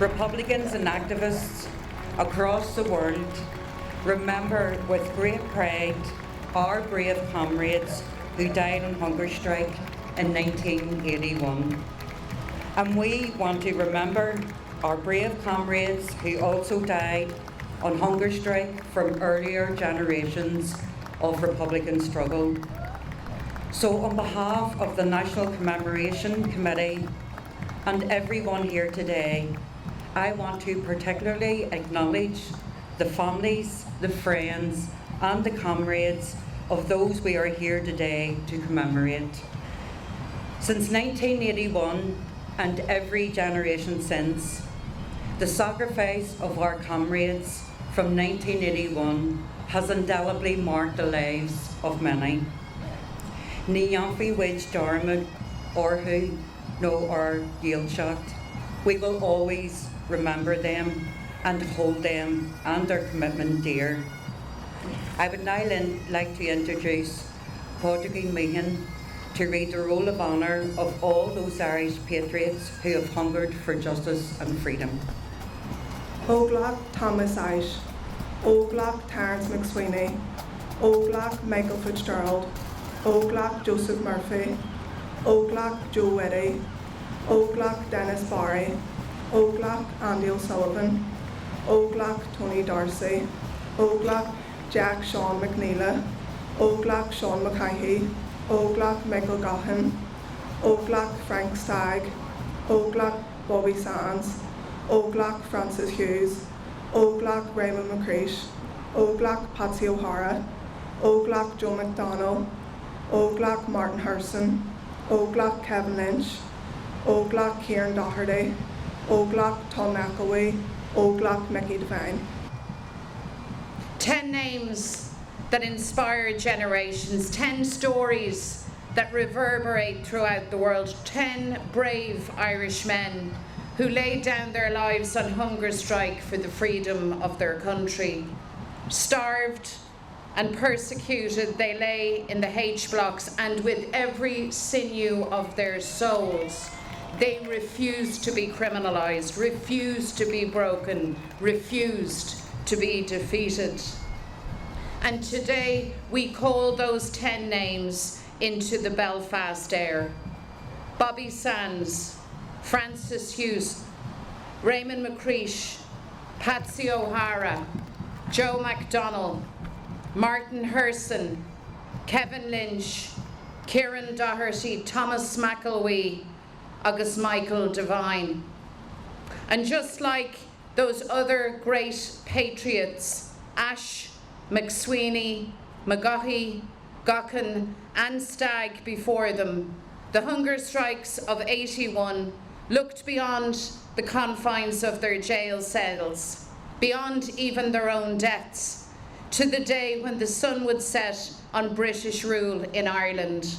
Republicans and activists across the world remember with great pride our brave comrades who died on hunger strike in 1981. And we want to remember our brave comrades who also died on hunger strike from earlier generations of Republican struggle. So on behalf of the National Commemoration Committee and everyone here today, I want to particularly acknowledge the families, the friends and the comrades of those we are here today to commemorate. Since 1981 and every generation since, the sacrifice of our comrades from 1981 has indelibly marked the lives of many. Ní Yonfi Wage Darmad Orhu no our Yieldshat. We will always remember them and hold them and their commitment dear. I would now like to introduce Pádraig Meehan to read the Roll of Honour of all those Irish patriots who have hungered for justice and freedom. Óglach Thomas Ashe, Óglach Terence McSweeney, Óglach Michael Fitzgerald, Óglach Joseph Murphy, Óglach Joe Whitty, Óglach Dennis Barry, Óglach Andy O'Sullivan, Óglach Tony Darcy, Óglach Jack Sean McNeila, Óglach Sean McCahey, Óglach Michael Gahan, Óglach Frank Stagg, Óglach Bobby Sands, Óglach Francis Hughes, Óglach Raymond McCreish, Óglach Patsy O'Hara, Óglach Joe McDonald, Óglach Martin Herson, Óglach Kevin Lynch, Óglach Kieran Doherty, Óglach Tom McElwee, Óglach Mickey Devine. 10 names that inspire generations, 10 stories that reverberate throughout the world, 10 brave Irish men who laid down their lives on hunger strike for the freedom of their country. Starved and persecuted, they lay in the H-blocks, and with every sinew of their souls, they refused to be criminalised, refused to be broken, refused to be defeated. And today we call those 10 names into the Belfast air. Bobby Sands, Francis Hughes, Raymond McCreish, Patsy O'Hara, Joe McDonald, Martin Herson, Kevin Lynch, Kieran Doherty, Thomas McElwee, agus Michael Devine. And just like those other great patriots, Ashe, McSweeney, McGaughey, Gaughan and Stagg before them, the hunger strikes of 81 looked beyond the confines of their jail cells, beyond even their own deaths, to the day when the sun would set on British rule in Ireland,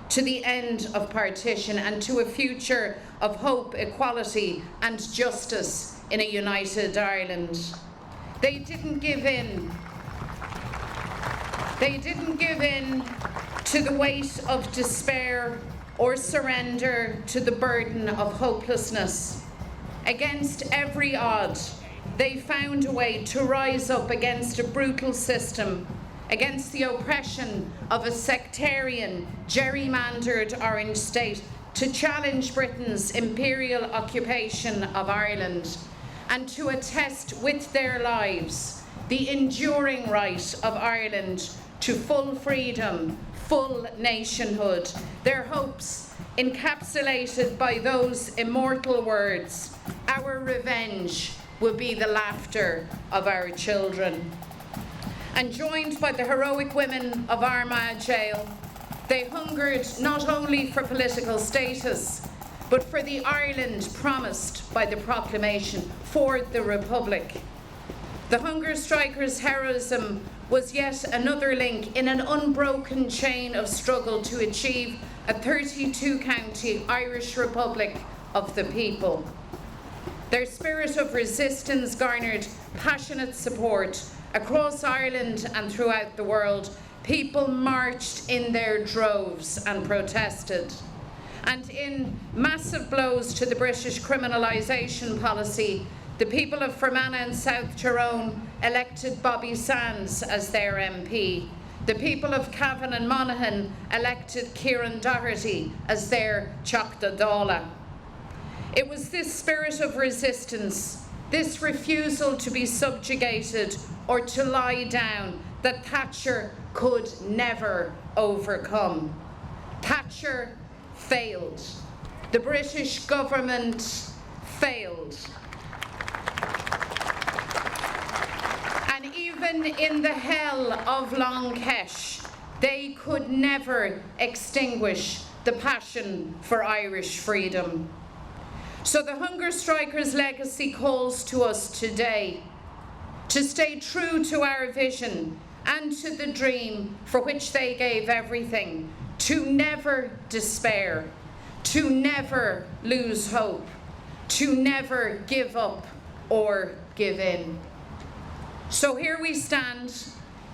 to the end of partition and to a future of hope, equality and justice in a united Ireland. They didn't give in. They didn't give in to the weight of despair or surrender to the burden of hopelessness. Against every odd, they found a way to rise up against a brutal system, against the oppression of a sectarian, gerrymandered Orange state, to challenge Britain's imperial occupation of Ireland, and to attest with their lives the enduring right of Ireland to full freedom, full nationhood, their hopes encapsulated by those immortal words, "Our revenge will be the laughter of our children." And joined by the heroic women of Armagh Jail, they hungered not only for political status, but for the Ireland promised by the proclamation, for the Republic. The hunger strikers' heroism was yet another link in an unbroken chain of struggle to achieve a 32-county Irish Republic of the people. Their spirit of resistance garnered passionate support across Ireland and throughout the world. People marched in their droves and protested. And in massive blows to the British criminalisation policy, the people of Fermanagh and South Tyrone elected Bobby Sands as their MP. The people of Cavan and Monaghan elected Kieran Doherty as their Teachta Dála. It was this spirit of resistance, this refusal to be subjugated or to lie down, that Thatcher could never overcome. Thatcher failed. The British government failed. And even in the hell of Long Kesh, they could never extinguish the passion for Irish freedom. So the hunger strikers' legacy calls to us today to stay true to our vision and to the dream for which they gave everything, to never despair, to never lose hope, to never give up or give in. So here we stand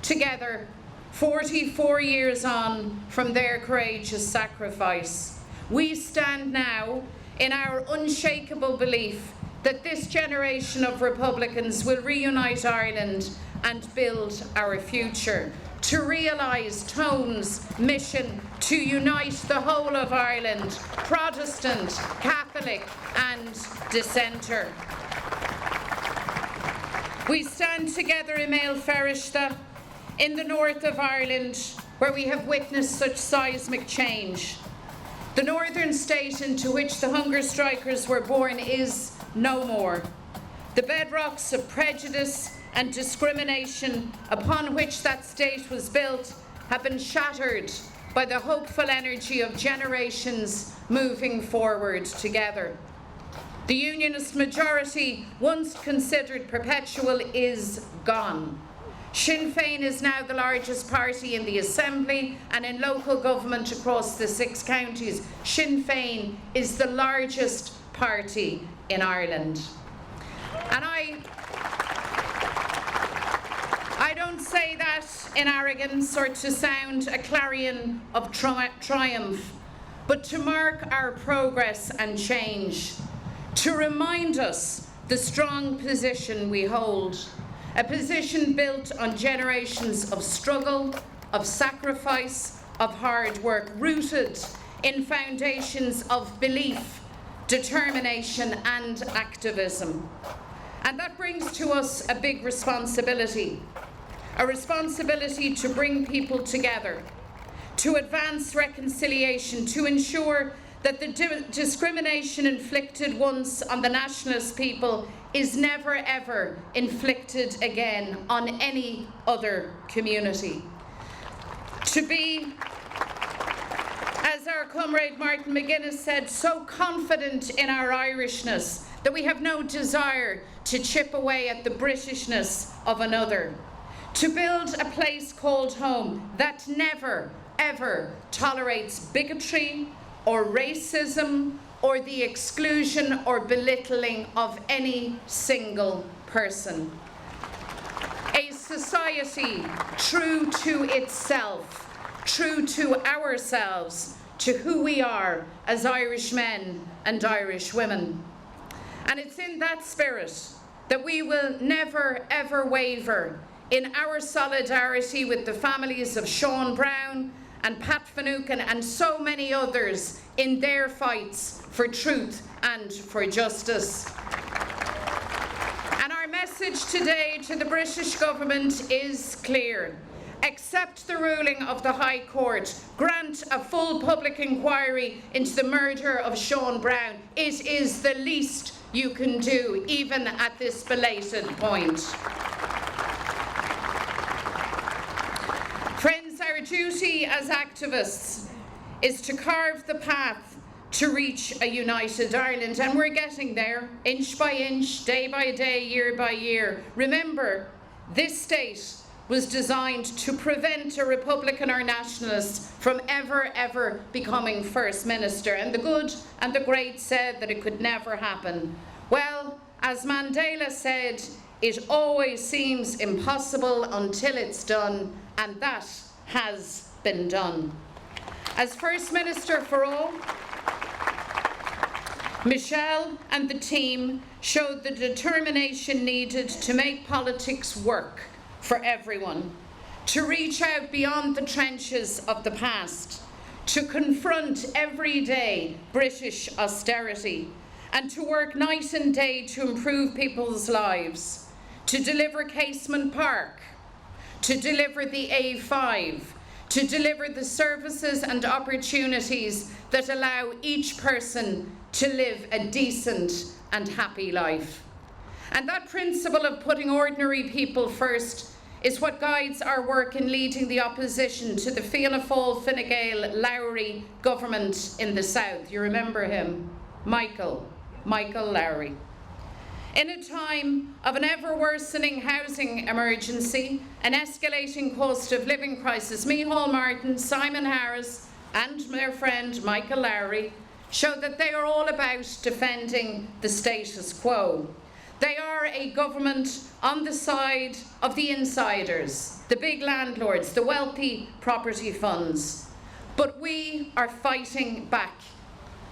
together, 44 years on from their courageous sacrifice. We stand now in our unshakable belief that this generation of Republicans will reunite Ireland and build our future, to realise Tone's mission to unite the whole of Ireland, Protestant, Catholic and dissenter. We stand together in Mael Ferrishta, in the north of Ireland, where we have witnessed such seismic change. The northern state into which the hunger strikers were born is no more. The bedrocks of prejudice and discrimination upon which that state was built have been shattered by the hopeful energy of generations moving forward together. The unionist majority, once considered perpetual, is gone. Sinn Féin is now the largest party in the Assembly and in local government across the 6 counties. Sinn Féin is the largest party in Ireland. And I don't say that in arrogance or to sound a clarion of triumph, but to mark our progress and change, to remind us the strong position we hold. A position built on generations of struggle, of sacrifice, of hard work, rooted in foundations of belief, determination and activism. And that brings to us a big responsibility. A responsibility to bring people together, to advance reconciliation, to ensure that the discrimination inflicted once on the nationalist people is never ever inflicted again on any other community. To be, as our comrade Martin McGuinness said, so confident in our Irishness that we have no desire to chip away at the Britishness of another. To build a place called home that never ever tolerates bigotry or racism or the exclusion or belittling of any single person. A society true to itself, true to ourselves, to who we are as Irish men and Irish women. And it's in that spirit that we will never ever waver in our solidarity with the families of Sean Brown and Pat Finucane and so many others in their fights for truth and for justice. And our message today to the British government is clear. Accept the ruling of the High Court. Grant a full public inquiry into the murder of Sean Brown. It is the least you can do, even at this belated point. Friends, our duty as activists is to carve the path to reach a united Ireland, and we're getting there, inch by inch, day by day, year by year. Remember, this state was designed to prevent a Republican or nationalist from ever becoming First Minister, and the good and the great said that it could never happen. Well, as Mandela said, it always seems impossible until it's done, and that has been done. As First Minister for all, Michelle and the team showed the determination needed to make politics work for everyone, to reach out beyond the trenches of the past, to confront everyday British austerity, and to work night and day to improve people's lives, to deliver Casement Park, to deliver the A5, to deliver the services and opportunities that allow each person to live a decent and happy life. And that principle of putting ordinary people first is what guides our work in leading the opposition to the Fianna Fáil, Fine Gael, Lowry government in the south. You remember him, Michael Lowry. In a time of an ever-worsening housing emergency, an escalating cost of living crisis, Micheál Martin, Simon Harris and their friend Michael Lowry show that they are all about defending the status quo. They are a government on the side of the insiders, the big landlords, the wealthy property funds. But we are fighting back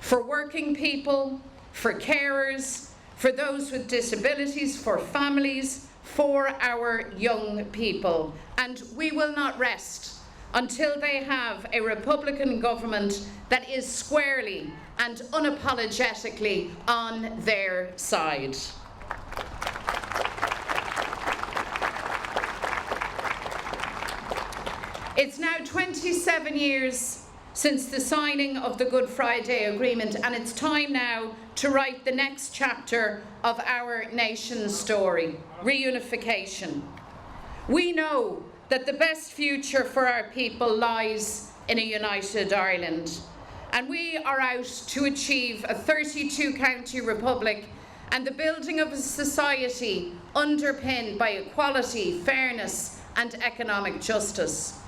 for working people, for carers, for those with disabilities, for families, for our young people. And we will not rest until they have a Republican government that is squarely and unapologetically on their side. It's now 27 years since the signing of the Good Friday Agreement, and it's time now to write the next chapter of our nation's story, reunification. We know that the best future for our people lies in a united Ireland, and we are out to achieve a 32-county republic and the building of a society underpinned by equality, fairness and economic justice.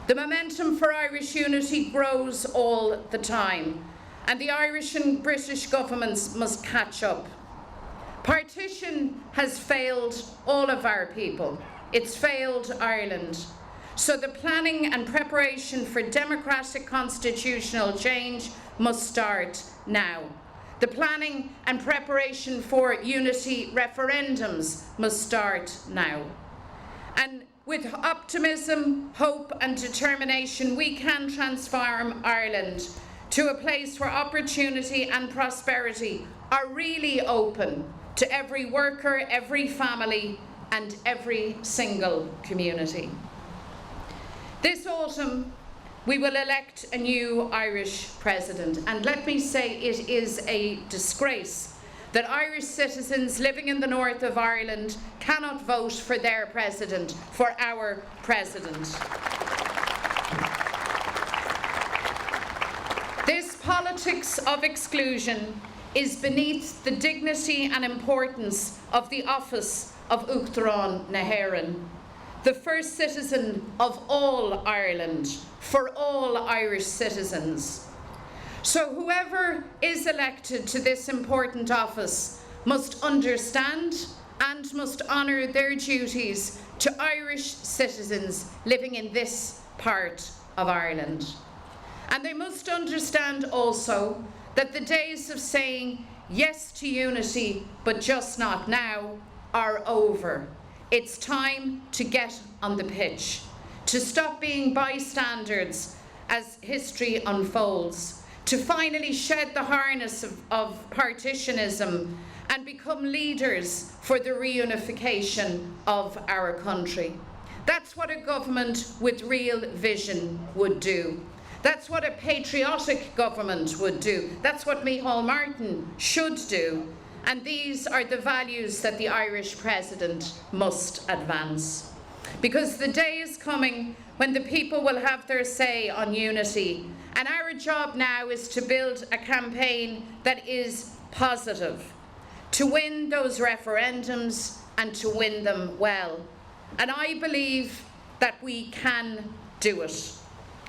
The momentum for Irish unity grows all the time, and the Irish and British governments must catch up. Partition has failed all of our people. It's failed Ireland. So the planning and preparation for democratic constitutional change must start now. The planning and preparation for unity referendums must start now. And with optimism, hope and determination, we can transform Ireland to a place where opportunity and prosperity are really open to every worker, every family and every single community. This autumn, we will elect a new Irish president, and let me say it is a disgrace that Irish citizens living in the north of Ireland cannot vote for their president, for our president. This politics of exclusion is beneath the dignity and importance of the office of Uachtaráin na hÉireann, the first citizen of all Ireland, for all Irish citizens. So whoever is elected to this important office must understand and must honour their duties to Irish citizens living in this part of Ireland. And they must understand also that the days of saying yes to unity, but just not now, are over. It's time to get on the pitch, to stop being bystanders as history unfolds, to finally shed the harness of partitionism and become leaders for the reunification of our country. That's what a government with real vision would do. That's what a patriotic government would do. That's what Micheál Martin should do. And these are the values that the Irish president must advance. Because the day is coming when the people will have their say on unity. And our job now is to build a campaign that is positive, to win those referendums and to win them well. And I believe that we can do it.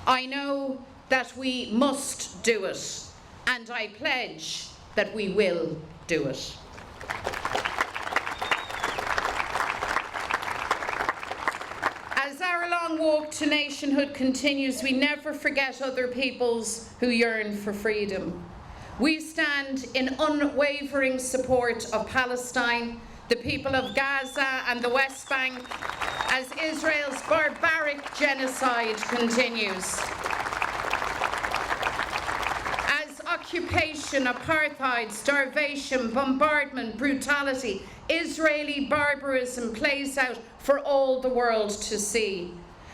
I know that we must do it, and I pledge that we will do it. As our long walk to nationhood continues, we never forget other peoples who yearn for freedom. We stand in unwavering support of Palestine, the people of Gaza and the West Bank, as Israel's barbaric genocide continues. As occupation, apartheid, starvation, bombardment, brutality, Israeli barbarism plays out for all the world to see.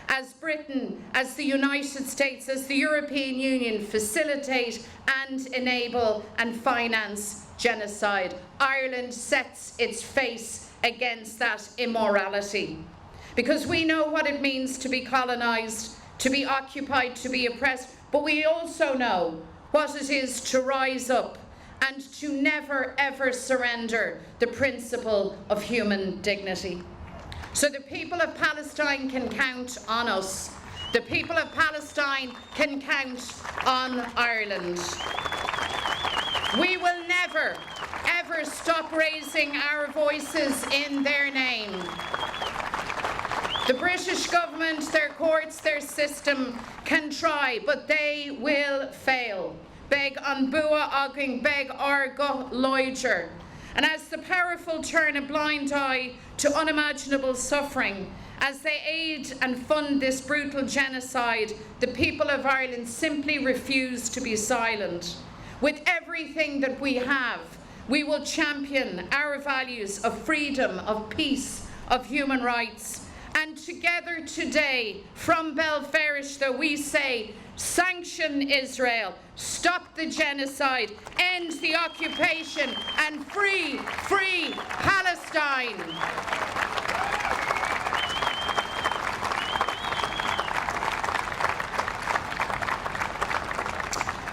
As Britain, as the United States, as the European Union facilitate and enable and finance genocide, Ireland sets its face against that immorality. Because we know what it means to be colonised, to be occupied, to be oppressed, but we also know what it is to rise up and to never ever surrender the principle of human dignity. So the people of Palestine can count on us. The people of Palestine can count on Ireland. We will never, ever stop raising our voices in their name. The British government, their courts, their system can try, but they will fail. Beg an bua agin, beg ar go loiger. And as the powerful turn a blind eye to unimaginable suffering, as they aid and fund this brutal genocide, the people of Ireland simply refuse to be silent. With everything that we have, we will champion our values of freedom, of peace, of human rights. And together today, from Belfast, we say, sanction Israel, stop the genocide, end the occupation, and free Palestine.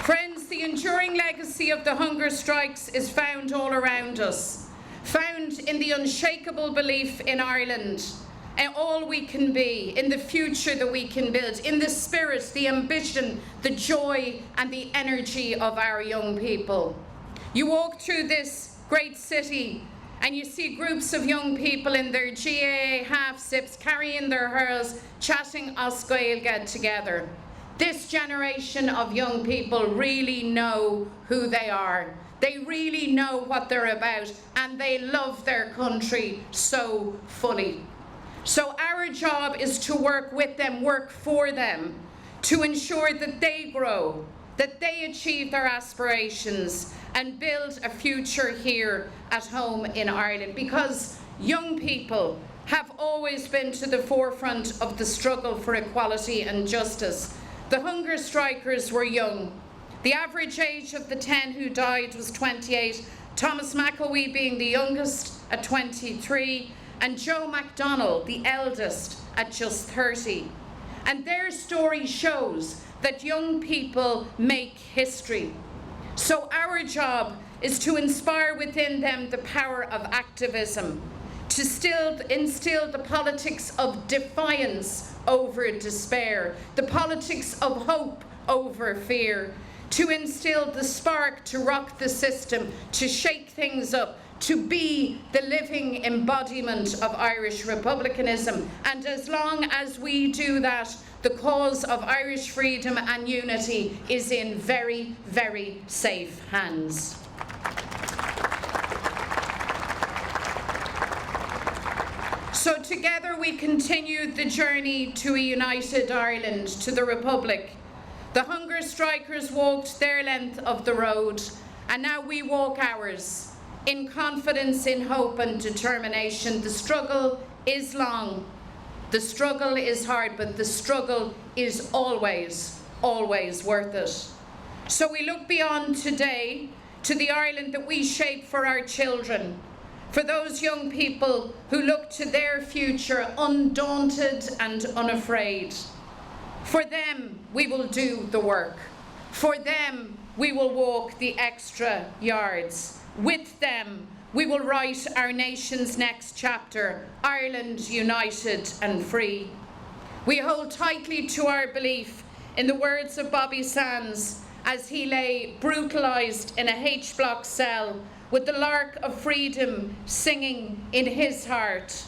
Friends, the enduring legacy of the hunger strikes is found all around us, found in the unshakable belief in Ireland, and all we can be, in the future that we can build, in the spirit, the ambition, the joy and the energy of our young people. You walk through this great city and you see groups of young people in their GAA half-zips carrying their hurls, chatting Os Gaeilge together. This generation of young people really know who they are. They really know what they're about and they love their country so fully. So our job is to work with them, work for them, to ensure that they grow, that they achieve their aspirations and build a future here at home in Ireland. Because young people have always been to the forefront of the struggle for equality and justice. The hunger strikers were young. The average age of the 10 who died was 28, Thomas McElwee being the youngest at 23, and Joe McDonald, the eldest, at just 30. And their story shows that young people make history. So our job is to inspire within them the power of activism, to instill the politics of defiance over despair, the politics of hope over fear, to instill the spark to rock the system, to shake things up, to be the living embodiment of Irish republicanism. And as long as we do that, the cause of Irish freedom and unity is in very, very safe hands. So together we continue the journey to a united Ireland, to the Republic. The hunger strikers walked their length of the road, and now we walk ours. In confidence, in hope and determination. The struggle is long, the struggle is hard, but the struggle is always, always worth it. So we look beyond today to the Ireland that we shape for our children, for those young people who look to their future undaunted and unafraid. For them, we will do the work. For them, we will walk the extra yards. With them, we will write our nation's next chapter, Ireland united and free. We hold tightly to our belief in the words of Bobby Sands as he lay brutalised in a H-block cell with the lark of freedom singing in his heart.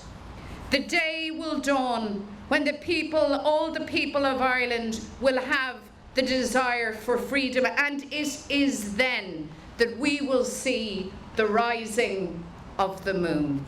The day will dawn when the people, all the people of Ireland, will have the desire for freedom, and it is then that we will see the rising of the moon.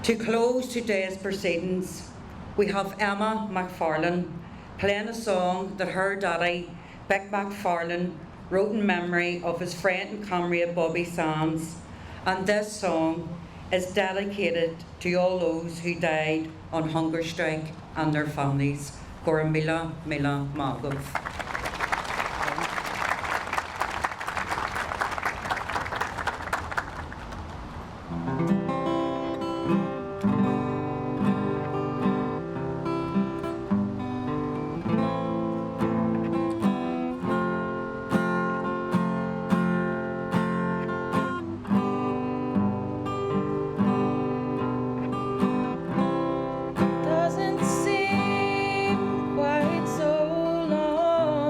To close today's proceedings, we have Emma McFarlane playing a song that her daddy, Beck McFarlane, wrote in memory of his friend and comrade Bobby Sands, and this song is dedicated to all those who died on hunger strike and their families. Gora Mila Mila Magov. Doesn't seem quite so long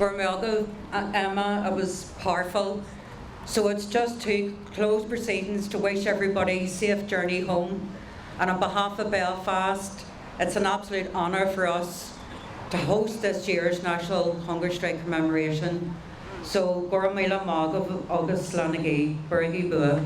Gormaga, Emma, it was powerful. So it's just to close proceedings to wish everybody a safe journey home. And on behalf of Belfast, it's an absolute honour for us to host this year's National Hunger Strike commemoration. So Gormila Mag of August Lanagi, Burgi Bua.